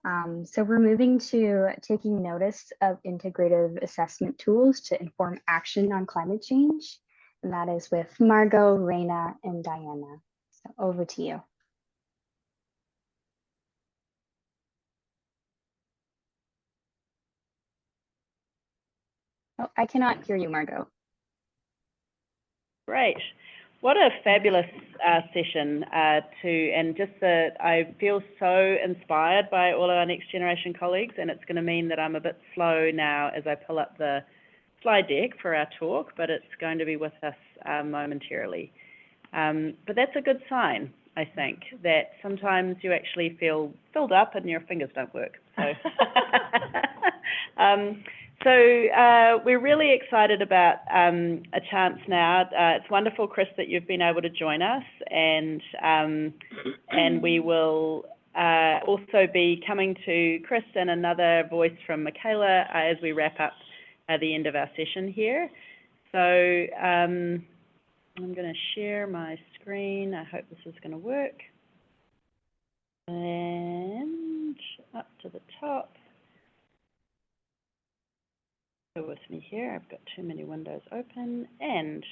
So we're moving to taking notice of integrative assessment tools to inform action on climate change. And that is with Margot, Raina, and Diana. So over to you. Oh, I cannot hear you, Margot. Great. What a fabulous session and just that I feel so inspired by all of our next generation colleagues, and it's going to mean that I'm a bit slow now as I pull up the slide deck for our talk, but it's going to be with us momentarily. But that's a good sign, I think, that sometimes you actually feel filled up and your fingers don't work. So, we're really excited about a chance now. It's wonderful, Chris, that you've been able to join us, and we will also be coming to Chris and another voice from Michaela as we wrap up at the end of our session here. So I'm going to share my screen. I hope this is going to work. And up to the top. Go with me here. I've got too many windows open, and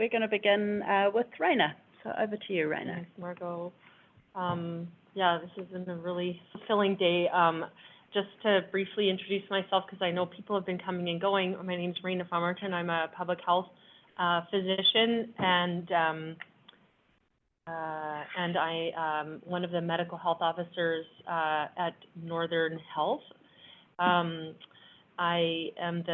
we're going to begin with Raina. So over to you, Raina. Thanks, Margot. Yeah, this has been a really fulfilling day. Just to briefly introduce myself, because I know people have been coming and going. My name is Raina Farmerton. I'm a public health physician, and I one of the medical health officers at Northern Health. I am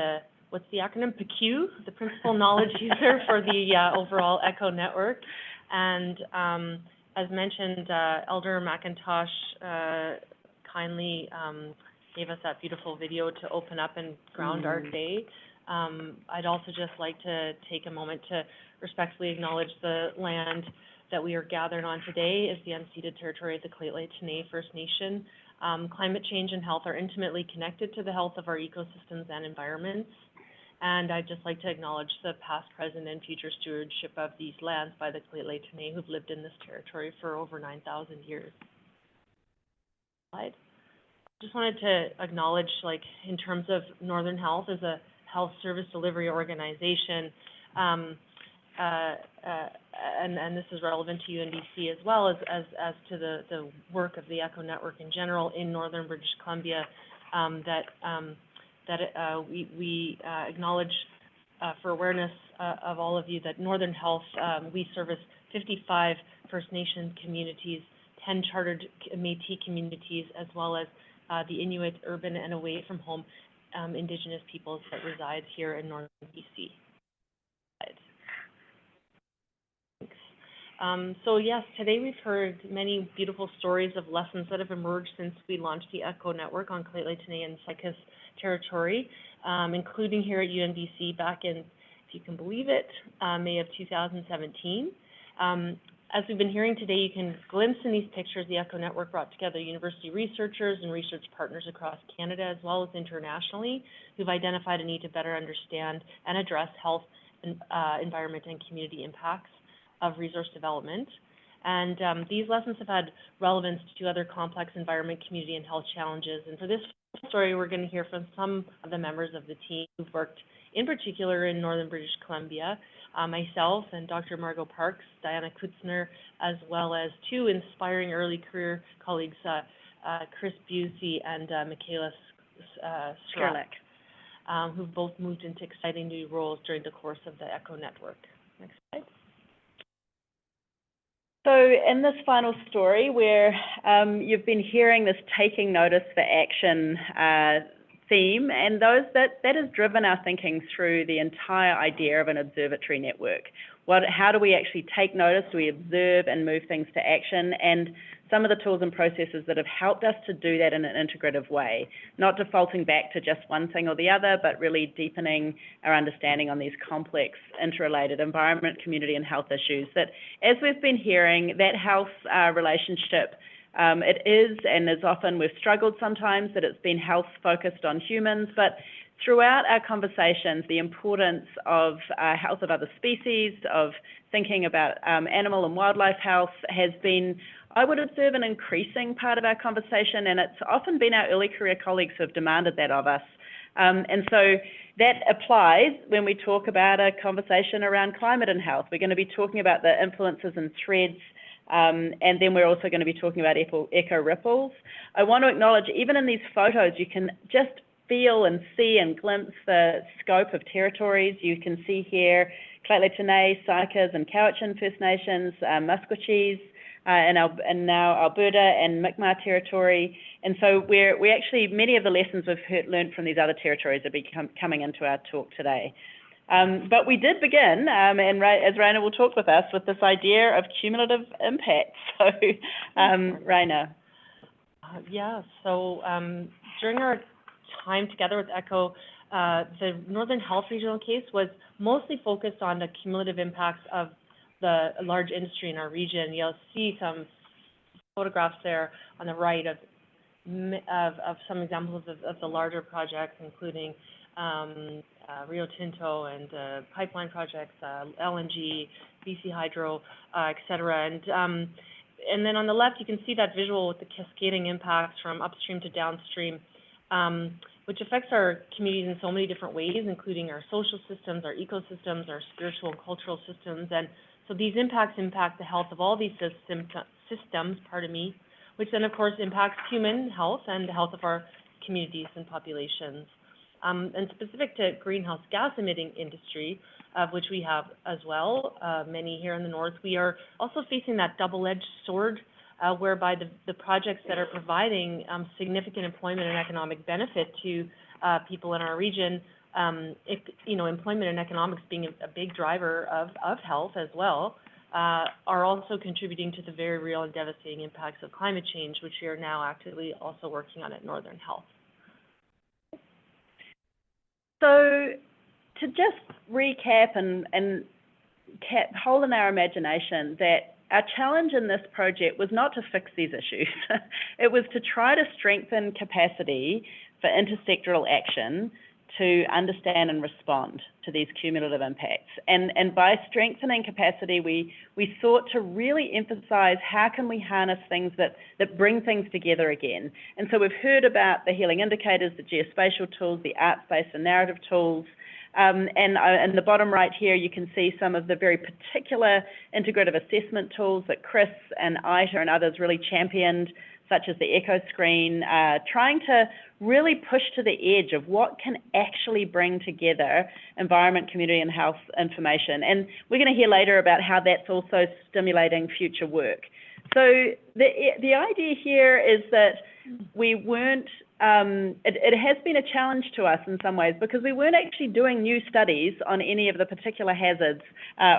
what's the acronym? PICU, the principal knowledge user for the overall ECHO network. And as mentioned, Elder McIntosh kindly gave us that beautiful video to open up and ground our day. I'd also just like to take a moment to respectfully acknowledge the land that we are gathered on today is the unceded territory of the Lheidli T'enneh First Nation. Climate change and health are intimately connected to the health of our ecosystems and environments. And I'd just like to acknowledge the past, present, and future stewardship of these lands by the Lheidli T'enneh who've lived in this territory for over 9,000 years. Slide. Just wanted to acknowledge, like, in terms of Northern Health as a health service delivery organization, and this is relevant to UNBC as well as to the work of the ECHO network in general in Northern British Columbia, we acknowledge for awareness of all of you that Northern Health, we service 55 First Nation communities, 10 chartered Métis communities, as well as the Inuit, urban and away from home Indigenous peoples that reside here in Northern BC. So yes, today we've heard many beautiful stories of lessons that have emerged since we launched the ECHO network on Lheidli T'enneh and Sycus territory, including here at UNBC back in, if you can believe it, May of 2017. As we've been hearing today, you can glimpse in these pictures the ECHO network brought together university researchers and research partners across Canada as well as internationally who've identified a need to better understand and address health, environment, and community impacts of resource development. And these lessons have had relevance to other complex environment, community, and health challenges. And for this story, we're going to hear from some of the members of the team who've worked in particular in Northern British Columbia, myself and Dr. Margot Parks, Diana Kutzner, as well as two inspiring early career colleagues, Chris Busey and Michaela Skrlek, who've both moved into exciting new roles during the course of the ECHO network. Next slide. So in this final story where you've been hearing this taking notice for action theme, and that has driven our thinking through the entire idea of an observatory network. How do we actually take notice? Do we observe and move things to action? And some of the tools and processes that have helped us to do that in an integrative way, not defaulting back to just one thing or the other, but really deepening our understanding on these complex, interrelated environment, community, and health issues that, as we've been hearing, that health relationship, it is, and as often we've struggled sometimes, that it's been health focused on humans, but throughout our conversations, the importance of health of other species, of thinking about animal and wildlife health has been I would observe an increasing part of our conversation, and it's often been our early career colleagues who have demanded that of us. And so that applies when we talk about a conversation around climate and health. We're going to be talking about the influences and threads, and then we're also going to be talking about echo ripples. I want to acknowledge, even in these photos, you can just feel and see and glimpse the scope of territories. You can see here Lheidli T'enneh, Sykas and Cowichan First Nations, Musqueam, and now Alberta and Mi'kmaq territory. And so we actually, many of the lessons we've learned from these other territories are coming into our talk today. But we did begin, and as Raina will talk with us, with this idea of cumulative impact. So, Raina. Yeah, so during our time together with ECHO, the Northern Health Regional case was mostly focused on the cumulative impacts of the large industry in our region. You'll see some photographs there on the right of some examples of the larger projects, including Rio Tinto and pipeline projects, LNG, BC Hydro, et cetera. And then on the left, you can see that visual with the cascading impacts from upstream to downstream, which affects our communities in so many different ways, including our social systems, our ecosystems, our spiritual and cultural systems. And so these impacts impact the health of all these systems, which then, of course, impacts human health and the health of our communities and populations. And specific to greenhouse gas emitting industry, of which we have as well, many here in the north, we are also facing that double-edged sword, whereby the projects that are providing significant employment and economic benefit to people in our region, employment and economics being a big driver of health as well, are also contributing to the very real and devastating impacts of climate change, which we are now actively also working on at Northern Health. So to just recap and hold in our imagination that our challenge in this project was not to fix these issues. It was to try to strengthen capacity for intersectoral action to understand and respond to these cumulative impacts. And by strengthening capacity, we sought to really emphasize how can we harness things that bring things together again. And so we've heard about the healing indicators, the geospatial tools, the art-based and narrative tools. And in the bottom right here, you can see some of the very particular integrative assessment tools that Chris and Ita and others really championed, such as the echo screen, trying to really push to the edge of what can actually bring together environment, community, and health information. And we're going to hear later about how that's also stimulating future work. So the idea here is that we weren't, it has been a challenge to us in some ways because we weren't actually doing new studies on any of the particular hazards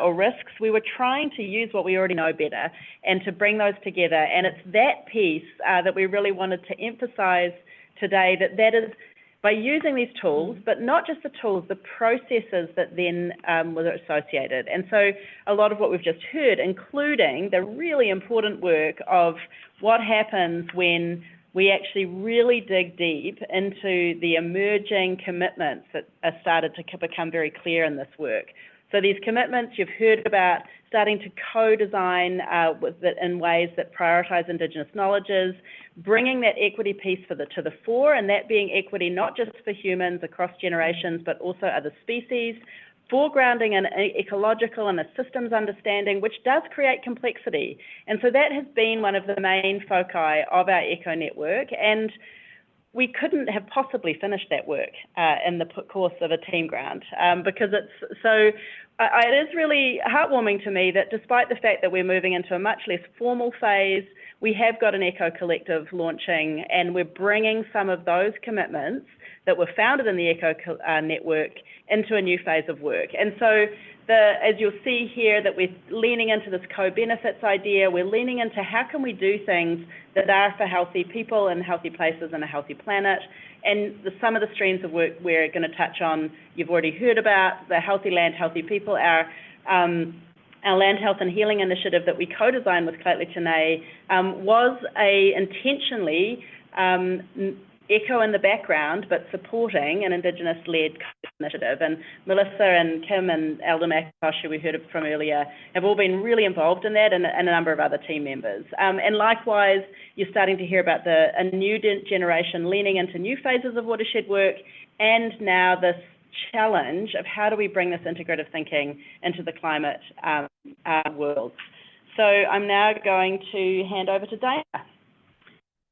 or risks. We were trying to use what we already know better and to bring those together. And it's that piece that we really wanted to emphasize today, that is by using these tools, but not just the tools, the processes that then were associated. And so a lot of what we've just heard, including the really important work of what happens when we actually really dig deep into the emerging commitments that are started to become very clear in this work. So these commitments you've heard about starting to co-design in ways that prioritize Indigenous knowledges, bringing that equity piece to the fore, and that being equity not just for humans across generations, but also other species, foregrounding an ecological and a systems understanding, which does create complexity. And so that has been one of the main foci of our ECHO network, and we couldn't have possibly finished that work in the course of a team grant because it's so. It is really heartwarming to me that despite the fact that we're moving into a much less formal phase, we have got an ECHO collective launching, and we're bringing some of those commitments that were founded in the ECHO network into a new phase of work. And so as you'll see here, that we're leaning into this co-benefits idea, we're leaning into how can we do things that are for healthy people and healthy places and a healthy planet. And some of the streams of work we're going to touch on, you've already heard about, the Healthy Land, Healthy People, our Land Health and Healing initiative that we co-designed with Lheidli T'enneh was a intentionally ECHO in the background, but supporting an Indigenous-led initiative. And Melissa and Kim and Elder McIntosh, who we heard from earlier, have all been really involved in that, and a number of other team members. And likewise, you're starting to hear about a new generation leaning into new phases of watershed work, and now this challenge of how do we bring this integrative thinking into the climate world. So I'm now going to hand over to Diana.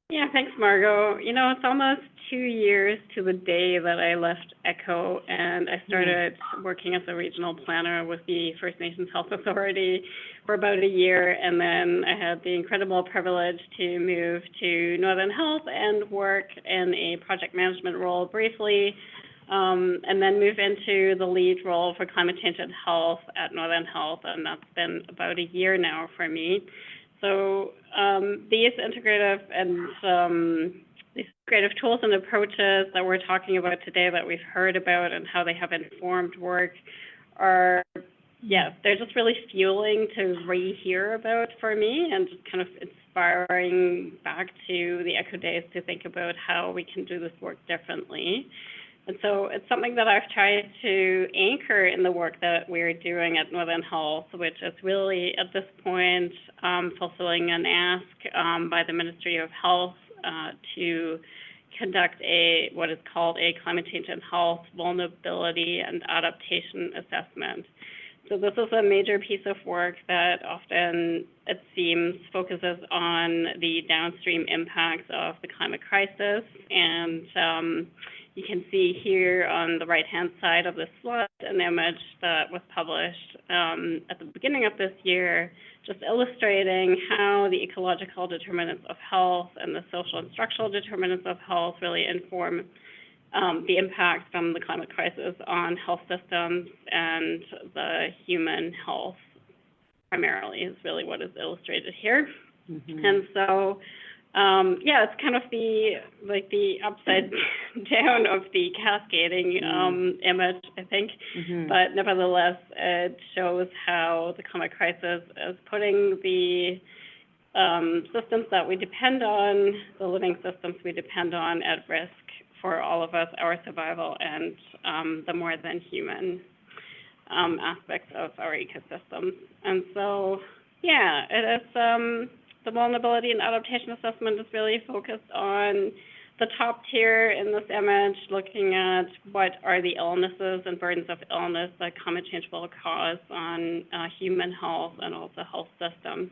Yeah, thanks, Margot. You know, it's almost 2 years to the day that I left ECHO, and I started working as a regional planner with the First Nations Health Authority for about a year, and then I had the incredible privilege to move to Northern Health and work in a project management role briefly, and then move into the lead role for climate change and health at Northern Health, and that's been about a year now for me. So these integrative tools and approaches that we're talking about today, that we've heard about and how they have informed work, are, they're just really fueling to rehear about for me, and just kind of inspiring back to the ECHO days to think about how we can do this work differently. And so it's something that I've tried to anchor in the work that we're doing at Northern Health, which is really, at this point, fulfilling an ask by the Ministry of Health to conduct what is called a climate change and health vulnerability and adaptation assessment. So this is a major piece of work that often, it seems, focuses on the downstream impacts of the climate crisis. And you can see here on the right-hand side of the slide an image that was published at the beginning of this year, just illustrating how the ecological determinants of health and the social and structural determinants of health really inform the impact from the climate crisis on health systems, and the human health primarily is really what is illustrated here. And so, it's kind of the upside down of the cascading image, I think. But nevertheless, it shows how the climate crisis is putting the systems that we depend on, the living systems we depend on, at risk for all of us, our survival, and the more than human aspects of our ecosystems. And so, it is. The vulnerability and adaptation assessment is really focused on the top tier in this image, looking at what are the illnesses and burdens of illness that climate change will cause on human health and also health systems.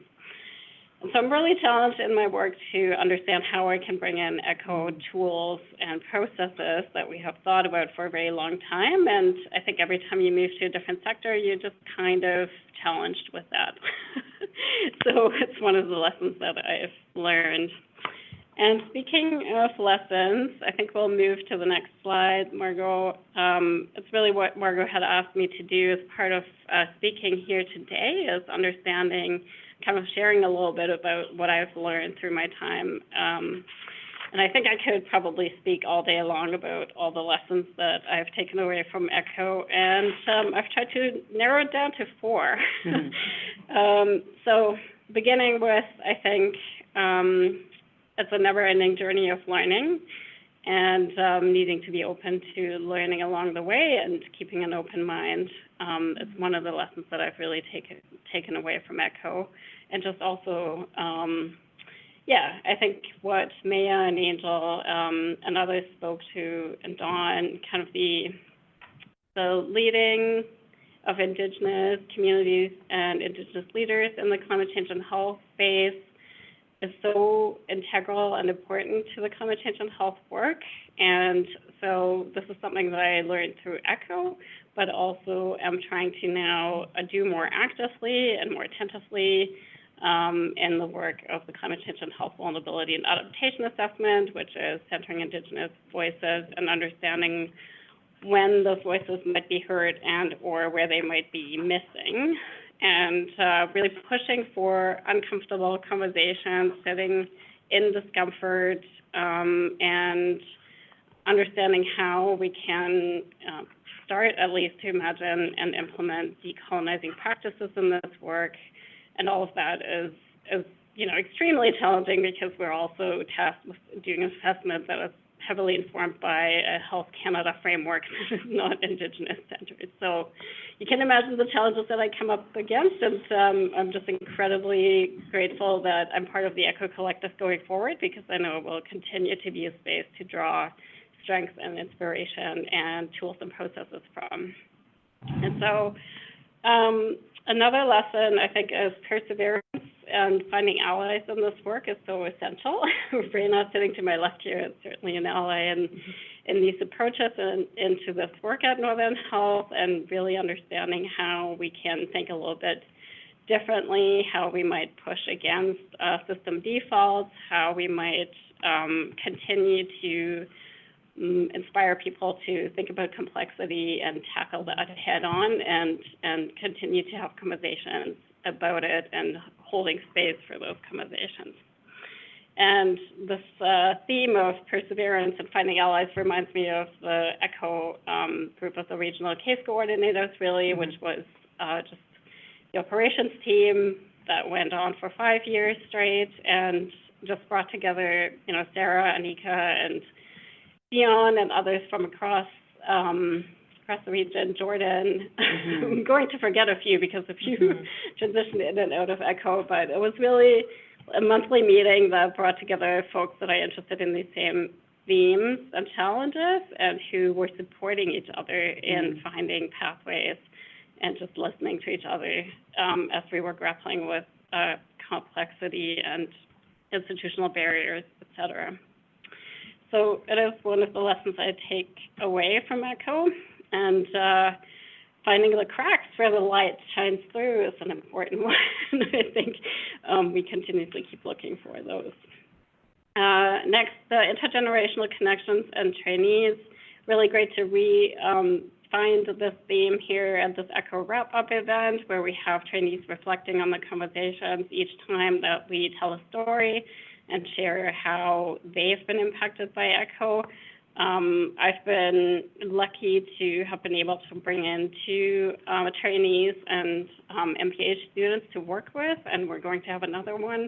And so I'm really challenged in my work to understand how I can bring in ECHO tools and processes that we have thought about for a very long time. And I think every time you move to a different sector, you're just kind of challenged with that. So it's one of the lessons that I've learned. And speaking of lessons, I think we'll move to the next slide, Margot. It's really what Margot had asked me to do as part of speaking here today, is understanding, kind of sharing a little bit about what I've learned through my time. And I think I could probably speak all day long about all the lessons that I've taken away from ECHO, and I've tried to narrow it down to 4. So beginning with, I think, it's a never-ending journey of learning, and needing to be open to learning along the way and keeping an open mind is one of the lessons that I've really taken away from ECHO. And just also, I think what Maya and Angel and others spoke to, and Dawn, kind of the leading of Indigenous communities and Indigenous leaders in the climate change and health space is so integral and important to the climate change and health work. And so this is something that I learned through ECHO, but also am trying to now do more actively and more attentively in the work of the climate change and health vulnerability and adaptation assessment, which is centering Indigenous voices and understanding when those voices might be heard and or where they might be missing, and really pushing for uncomfortable conversations, sitting in discomfort, and understanding how we can start at least to imagine and implement decolonizing practices in this work. And all of that is extremely challenging, because we're also tasked with doing an assessment that is heavily informed by a Health Canada framework that is not Indigenous centered. So you can imagine the challenges that I come up against, and I'm just incredibly grateful that I'm part of the ECHO Collective going forward, because I know it will continue to be a space to draw strength and inspiration and tools and processes from. And so another lesson, I think, is perseverance, and finding allies in this work is so essential. Raina, sitting to my left here, is certainly an ally in these approaches and into this work at Northern Health, and really understanding how we can think a little bit differently, how we might push against system defaults, how we might continue to inspire people to think about complexity and tackle that head on, and continue to have conversations about it and holding space for those conversations. And this theme of perseverance and finding allies reminds me of the ECHO group of the regional case coordinators, really, which was just the operations team that went on for 5 years straight, and just brought together, Sarah, Anika, and Dion, and others from across the region, Jordan. I'm going to forget a few because a few transitioned in and out of ECHO, but it was really a monthly meeting that brought together folks that are interested in the same themes and challenges, and who were supporting each other in finding pathways and just listening to each other as we were grappling with complexity and institutional barriers, et cetera. So it is one of the lessons I take away from ECHO, and finding the cracks where the light shines through is an important one. I think we continuously keep looking for those. Next, the intergenerational connections and trainees. Really great to find this theme here at this ECHO wrap-up event, where we have trainees reflecting on the conversations each time that we tell a story and share how they've been impacted by ECHO. I've been lucky to have been able to bring in 2 trainees and MPH students to work with, and we're going to have another one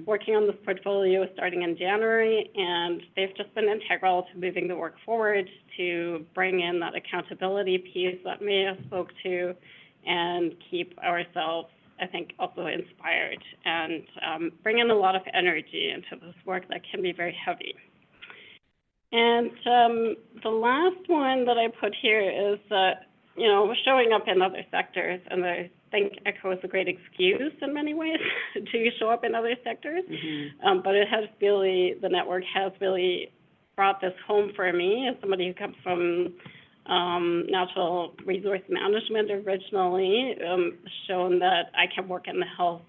working on this portfolio starting in January, and they've just been integral to moving the work forward, to bring in that accountability piece that Maya spoke to, and keep ourselves, I think, also inspired, and bring in a lot of energy into this work that can be very heavy. And the last one that I put here is that, showing up in other sectors, and I think ECHO is a great excuse in many ways to show up in other sectors, but it has really, the network has really brought this home for me as somebody who comes from natural resource management originally, shown that I can work in the health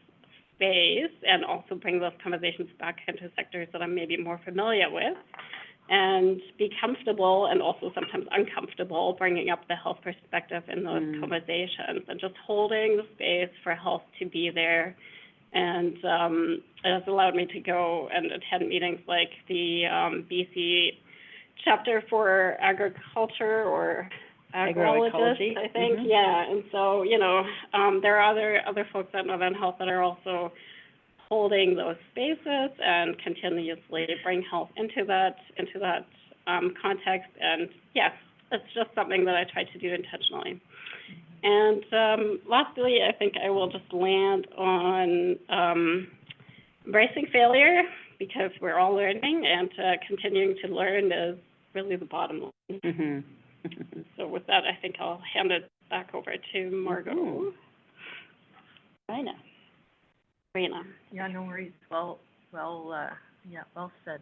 space and also bring those conversations back into sectors that I'm maybe more familiar with, and be comfortable and also sometimes uncomfortable bringing up the health perspective in those conversations, and just holding the space for health to be there. And it has allowed me to go and attend meetings like the BC chapter for agriculture or agroecology, I think. Yeah, and so, there are other folks at Northern Health that are also holding those spaces and continuously bring health into that context. And yeah, it's just something that I try to do intentionally. And lastly, I think I will just land on embracing failure, because we're all learning, and continuing to learn is really the bottom line. So with that, I think I'll hand it back over to Margot. Raina. Yeah, no worries. Well said,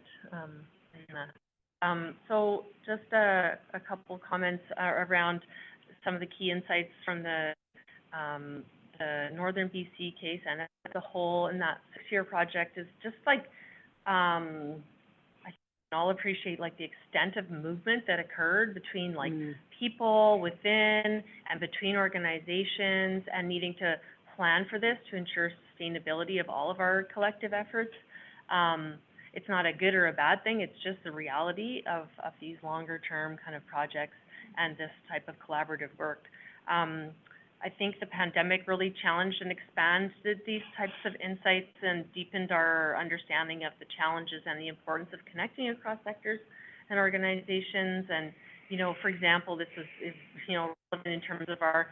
Raina. So just a couple comments around some of the key insights from the Northern BC case, and as a whole in that 6-year project is just like, I think we all appreciate the extent of movement that occurred between people within and between organizations, and needing to plan for this to ensure sustainability of all of our collective efforts. It's not a good or a bad thing, it's just the reality of these longer term kind of projects and this type of collaborative work. I think the pandemic really challenged and expanded these types of insights and deepened our understanding of the challenges and the importance of connecting across sectors and organizations. And, you know, for example, this is you know, relevant in terms of our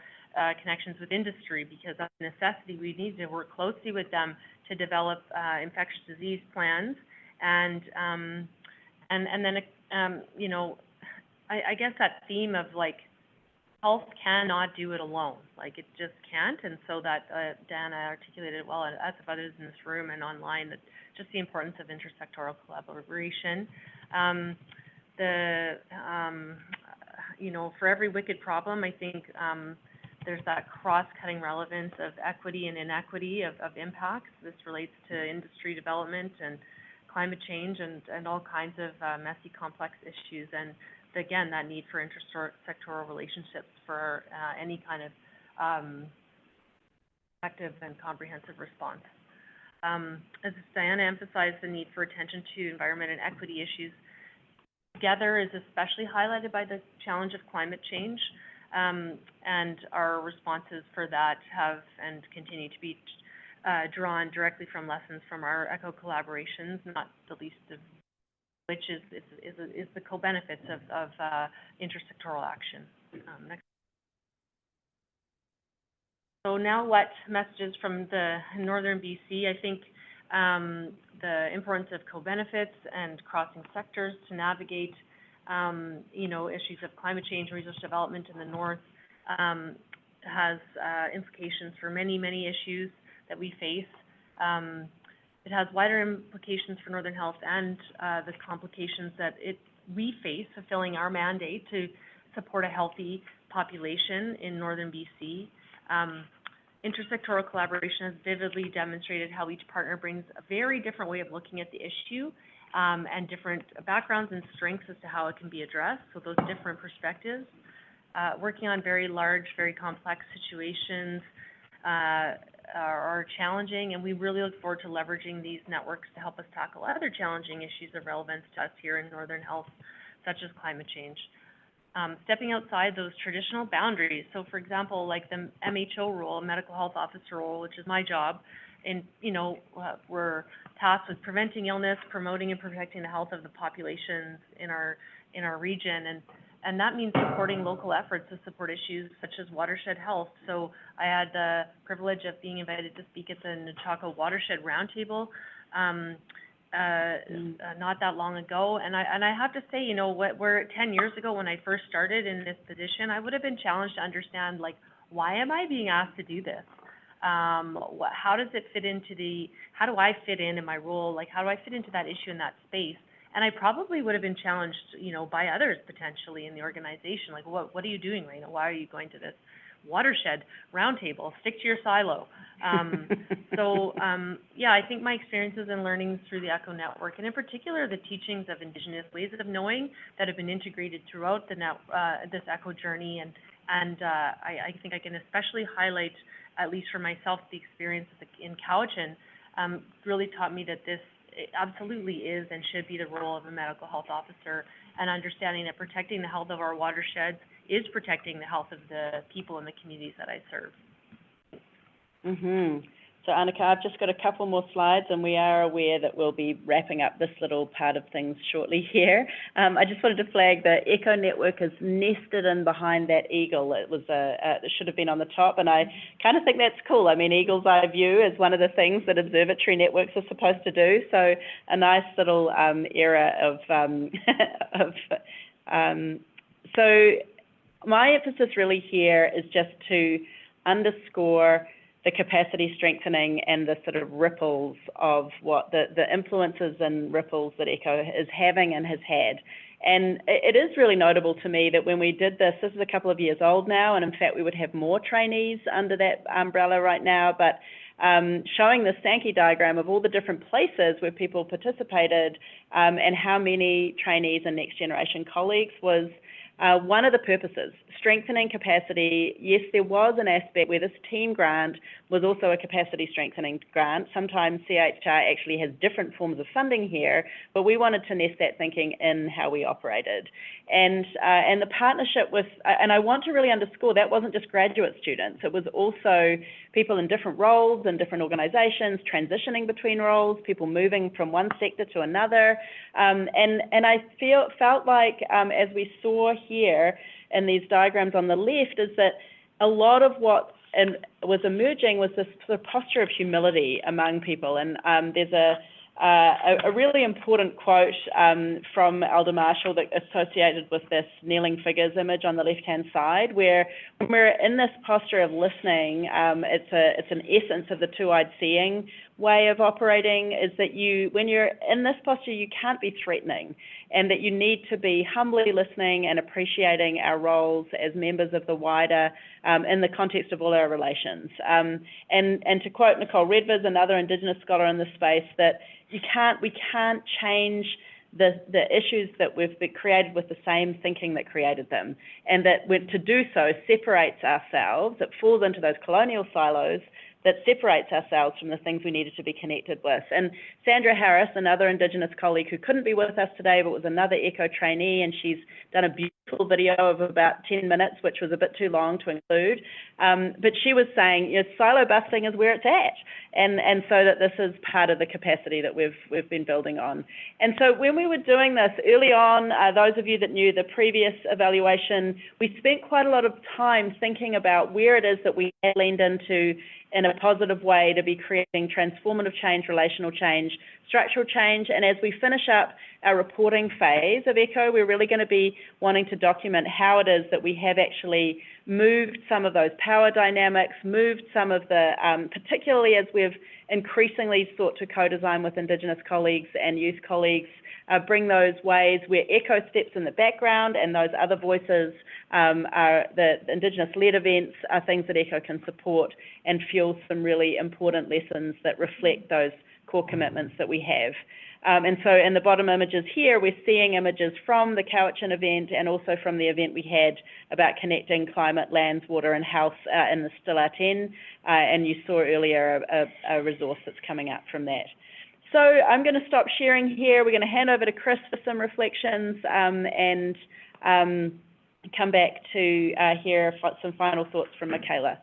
connections with industry, because of necessity, we need to work closely with them to develop infectious disease plans. And then, you know, I guess that theme of like, health cannot do it alone, like it just can't. And so that Dana articulated well, and as of others in this room and online, that just the importance of intersectoral collaboration. You know, for every wicked problem, I think there's that cross-cutting relevance of equity and inequity of impacts. This relates to industry development and climate change and all kinds of messy, complex issues. And again, that need for intersectoral relationships for any kind of effective and comprehensive response. As Diana emphasized, the need for attention to environment and equity issues together is especially highlighted by the challenge of climate change, and our responses for that have and continue to be drawn directly from lessons from our ECHO collaborations, not the least of which is the co-benefits of intersectoral action. Next. So now what messages from the Northern BC? I think the importance of co-benefits and crossing sectors to navigate you know, issues of climate change and resource development in the north has implications for many, many issues that we face. It has wider implications for Northern Health and the complications that we face fulfilling our mandate to support a healthy population in Northern BC. Intersectoral collaboration has vividly demonstrated how each partner brings a very different way of looking at the issue and different backgrounds and strengths as to how it can be addressed, so those different perspectives. Working on very large, very complex situations are challenging, and we really look forward to leveraging these networks to help us tackle other challenging issues of relevance to us here in Northern Health, such as climate change. Stepping outside those traditional boundaries, so for example, like the MHO role, medical health officer role, which is my job, and you know, we're tasked with preventing illness, promoting and protecting the health of the populations in our region, and that means supporting local efforts to support issues such as watershed health. So I had the privilege of being invited to speak at the Nechako Watershed Roundtable not that long ago, and I have to say, you know, where 10 years ago when I first started in this position, I would have been challenged to understand, like, why am I being asked to do this? How does it fit into how do I fit in my role? Like, how do I fit into that issue in that space? And I probably would have been challenged, you know, by others potentially in the organization. Like, what are you doing, Raina? Why are you going to this watershed roundtable? Stick to your silo. Yeah, I think my experiences and learnings through the ECHO network, and in particular the teachings of Indigenous ways of knowing that have been integrated throughout this ECHO journey, and I think I can especially highlight, at least for myself, the experience in Cowichan, really taught me that this absolutely is and should be the role of a medical health officer, and understanding that protecting the health of our watersheds is protecting the health of the people in the communities that I serve. So Annika, I've just got a couple more slides, and we are aware that we'll be wrapping up this little part of things shortly here. I just wanted to flag the ECHO network is nested in behind that eagle. It was it should have been on the top, and I kind of think that's cool. I mean, eagle's eye view is one of the things that observatory networks are supposed to do. So a nice little era of so my emphasis really here is just to underscore the capacity strengthening and the sort of ripples of what the influences and ripples that ECHO is having and has had. And it is really notable to me that when we did this is a couple of years old now, and in fact we would have more trainees under that umbrella right now, but showing the Sankey diagram of all the different places where people participated and how many trainees and next generation colleagues was one of the purposes, strengthening capacity. Yes, there was an aspect where this team grant was also a capacity strengthening grant. Sometimes CHR actually has different forms of funding here, but we wanted to nest that thinking in how we operated. And the partnership with, and I want to really underscore, that wasn't just graduate students. It was also people in different roles in different organizations, transitioning between roles, people moving from one sector to another. And I felt like, as we saw here in these diagrams on the left, is that a lot of what was emerging was this sort of posture of humility among people. And there's a really important quote from Elder Marshall that associated with this kneeling figures image on the left-hand side, where when we're in this posture of listening, it's an essence of the two-eyed seeing way of operating, is that when you're in this posture, you can't be threatening, and that you need to be humbly listening and appreciating our roles as members of the wider, in the context of all our relations. And to quote Nicole Redvers, another Indigenous scholar in this space, that we can't change the issues that we've been created with the same thinking that created them, and that to do so separates ourselves. It falls into those colonial silos that separates ourselves from the things we needed to be connected with. And Sandra Harris, another Indigenous colleague who couldn't be with us today, but was another ECHO trainee, and she's done a beautiful video of about 10 minutes, which was a bit too long to include. But she was saying, silo busting is where it's at. And so that this is part of the capacity that we've been building on. And so when we were doing this early on, those of you that knew the previous evaluation, we spent quite a lot of time thinking about where it is that we had leaned into in a positive way to be creating transformative change, relational change, structural change. And as we finish up our reporting phase of ECHO, we're really going to be wanting to document how it is that we have actually moved some of those power dynamics, moved some of the, particularly as we've increasingly sought to co-design with Indigenous colleagues and youth colleagues, bring those ways where ECHO steps in the background and those other voices are the Indigenous-led events are things that ECHO can support and fuel some really important lessons that reflect those core commitments that we have. And so in the bottom images here, we're seeing images from the Cowichan event and also from the event we had about connecting climate, lands, water and health in the Still Ten. And you saw earlier a resource that's coming up from that. So I'm going to stop sharing here. We're going to hand over to Chris for some reflections and come back to hear some final thoughts from Michaela.